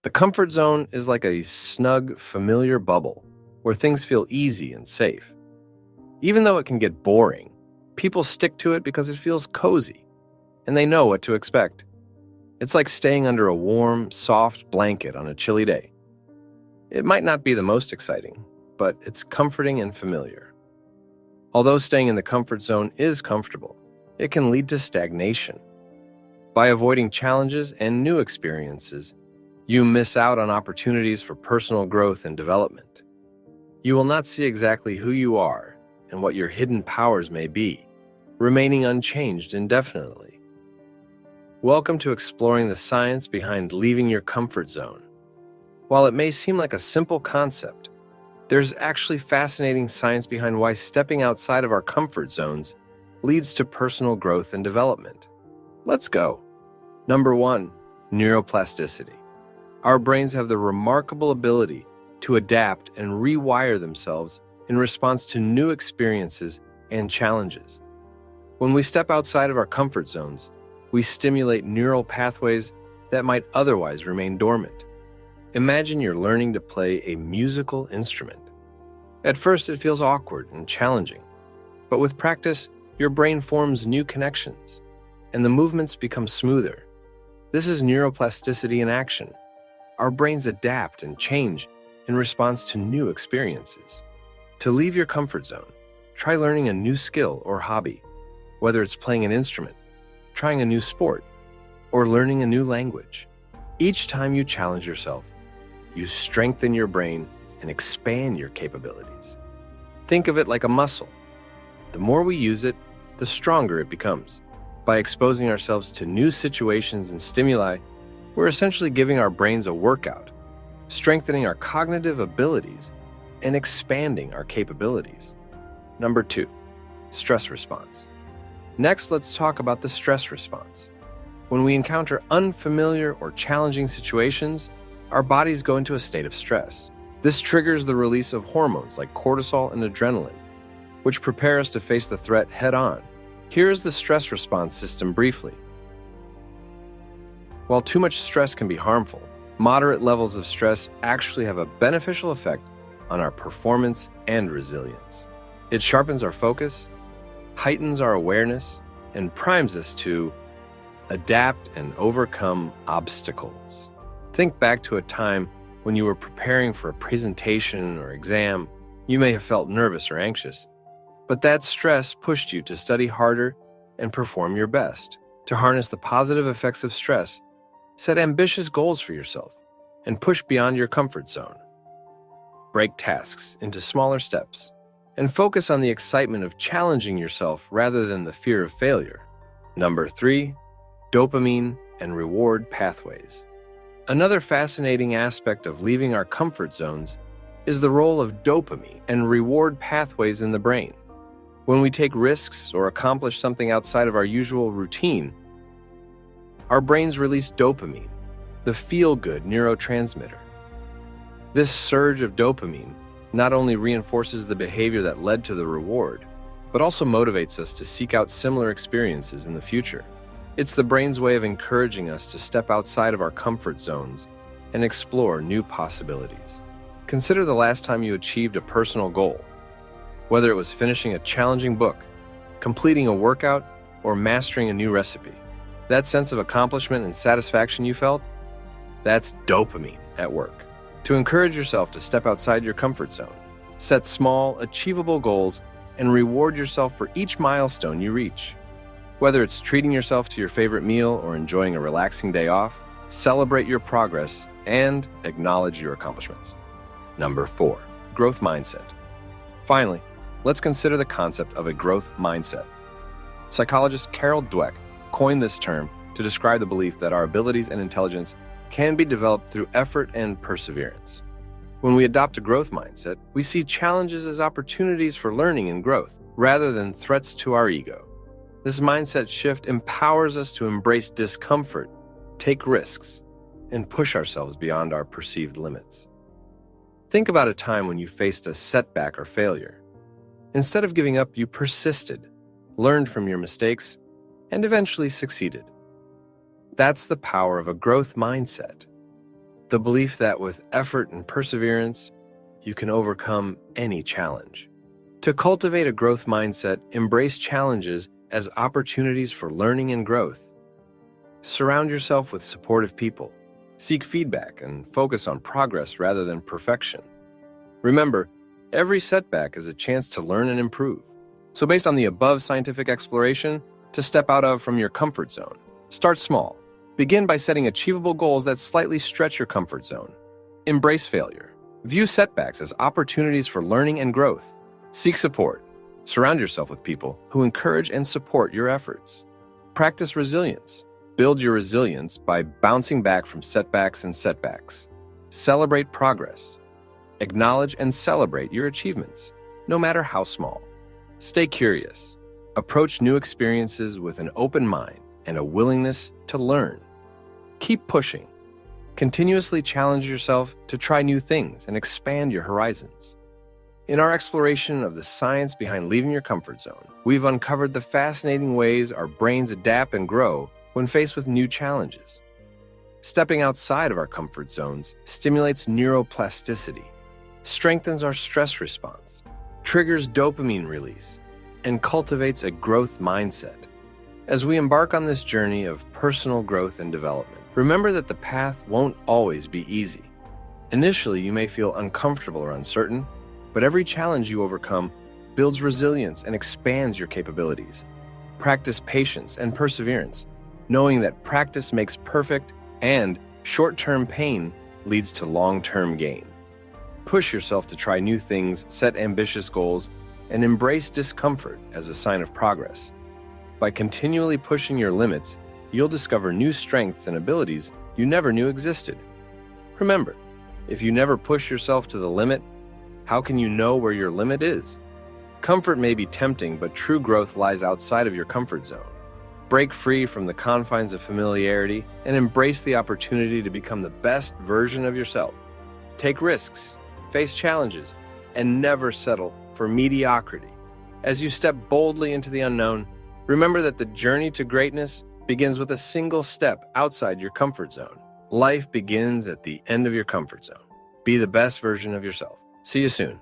The comfort zone is like a snug, familiar bubble where things feel easy and safe. Even though it can get boring, people stick to it because it feels cozy and they know what to expect. It's like staying under a warm, soft blanket on a chilly day. It might not be the most exciting, but it's comforting and familiar. Although staying in the comfort zone is comfortable, it can lead to stagnation. By avoiding challenges and new experiences, you miss out on opportunities for personal growth and development. You will not see exactly who you are and what your hidden powers may be, remaining unchanged indefinitely. Welcome to exploring the science behind leaving your comfort zone. While it may seem like a simple concept, there's actually fascinating science behind why stepping outside of our comfort zones leads to personal growth and development. Let's go. Number 1, neuroplasticity. Our brains have the remarkable ability to adapt and rewire themselves in response to new experiences and challenges. When we step outside of our comfort zones, we stimulate neural pathways that might otherwise remain dormant. Imagine you're learning to play a musical instrument. At first, it feels awkward and challenging, but with practice, your brain forms new connections, and the movements become smoother. This is neuroplasticity in action. Our brains adapt and change in response to new experiences. To leave your comfort zone, try learning a new skill or hobby, whether it's playing an instrument, trying a new sport, or learning a new language. Each time you challenge yourself, you strengthen your brain and expand your capabilities. Think of it like a muscle. The more we use it, the stronger it becomes. By exposing ourselves to new situations and stimuli, we're essentially giving our brains a workout, strengthening our cognitive abilities and expanding our capabilities. Number 2, stress response. Next, let's talk about the stress response. When we encounter unfamiliar or challenging situations, our bodies go into a state of stress. This triggers the release of hormones like cortisol and adrenaline, which prepare us to face the threat head-on. Here is the stress response system briefly. While too much stress can be harmful, moderate levels of stress actually have a beneficial effect on our performance and resilience. It sharpens our focus, heightens our awareness, and primes us to adapt and overcome obstacles. Think back to a time when you were preparing for a presentation or exam. You may have felt nervous or anxious, but that stress pushed you to study harder and perform your best. To harness the positive effects of stress, set ambitious goals for yourself and push beyond your comfort zone. Break tasks into smaller steps and focus on the excitement of challenging yourself rather than the fear of failure. Number 3, dopamine and reward pathways. Another fascinating aspect of leaving our comfort zones is the role of dopamine and reward pathways in the brain. When we take risks or accomplish something outside of our usual routine, our brains release dopamine, the feel-good neurotransmitter. This surge of dopamine not only reinforces the behavior that led to the reward, but also motivates us to seek out similar experiences in the future. It's the brain's way of encouraging us to step outside of our comfort zones and explore new possibilities. Consider the last time you achieved a personal goal, whether it was finishing a challenging book, completing a workout, or mastering a new recipe. That sense of accomplishment and satisfaction you felt, that's dopamine at work. To encourage yourself to step outside your comfort zone, set small, achievable goals and reward yourself for each milestone you reach. Whether it's treating yourself to your favorite meal or enjoying a relaxing day off, celebrate your progress and acknowledge your accomplishments. Number 4, growth mindset. Finally, let's consider the concept of a growth mindset. Psychologist Carol Dweck coined this term to describe the belief that our abilities and intelligence can be developed through effort and perseverance. When we adopt a growth mindset, we see challenges as opportunities for learning and growth, rather than threats to our ego. This mindset shift empowers us to embrace discomfort, take risks, and push ourselves beyond our perceived limits. Think about a time when you faced a setback or failure. Instead of giving up, you persisted, learned from your mistakes, and eventually succeeded. That's the power of a growth mindset. The belief that with effort and perseverance, you can overcome any challenge. To cultivate a growth mindset, embrace challenges as opportunities for learning and growth. Surround yourself with supportive people. Seek feedback and focus on progress rather than perfection. Remember, every setback is a chance to learn and improve. So based on the above scientific exploration, to step out of from your comfort zone, start small. Begin by setting achievable goals that slightly stretch your comfort zone. Embrace failure. View setbacks as opportunities for learning and growth. Seek support. Surround yourself with people who encourage and support your efforts. Practice resilience. Build your resilience by bouncing back from setbacks and setbacks. Celebrate progress. Acknowledge and celebrate your achievements, no matter how small. Stay curious. Approach new experiences with an open mind and a willingness to learn. Keep pushing. Continuously challenge yourself to try new things and expand your horizons. In our exploration of the science behind leaving your comfort zone, we've uncovered the fascinating ways our brains adapt and grow when faced with new challenges. Stepping outside of our comfort zones stimulates neuroplasticity, strengthens our stress response, triggers dopamine release, and cultivates a growth mindset. As we embark on this journey of personal growth and development, remember that the path won't always be easy. Initially, you may feel uncomfortable or uncertain, but every challenge you overcome builds resilience and expands your capabilities. Practice patience and perseverance, knowing that practice makes perfect and short-term pain leads to long-term gain. Push yourself to try new things, set ambitious goals, and embrace discomfort as a sign of progress. By continually pushing your limits, you'll discover new strengths and abilities you never knew existed. Remember, if you never push yourself to the limit, how can you know where your limit is? Comfort may be tempting, but true growth lies outside of your comfort zone. Break free from the confines of familiarity and embrace the opportunity to become the best version of yourself. Take risks, face challenges, and never settle for mediocrity. As you step boldly into the unknown, remember that the journey to greatness begins with a single step outside your comfort zone. Life begins at the end of your comfort zone. Be the best version of yourself. See you soon.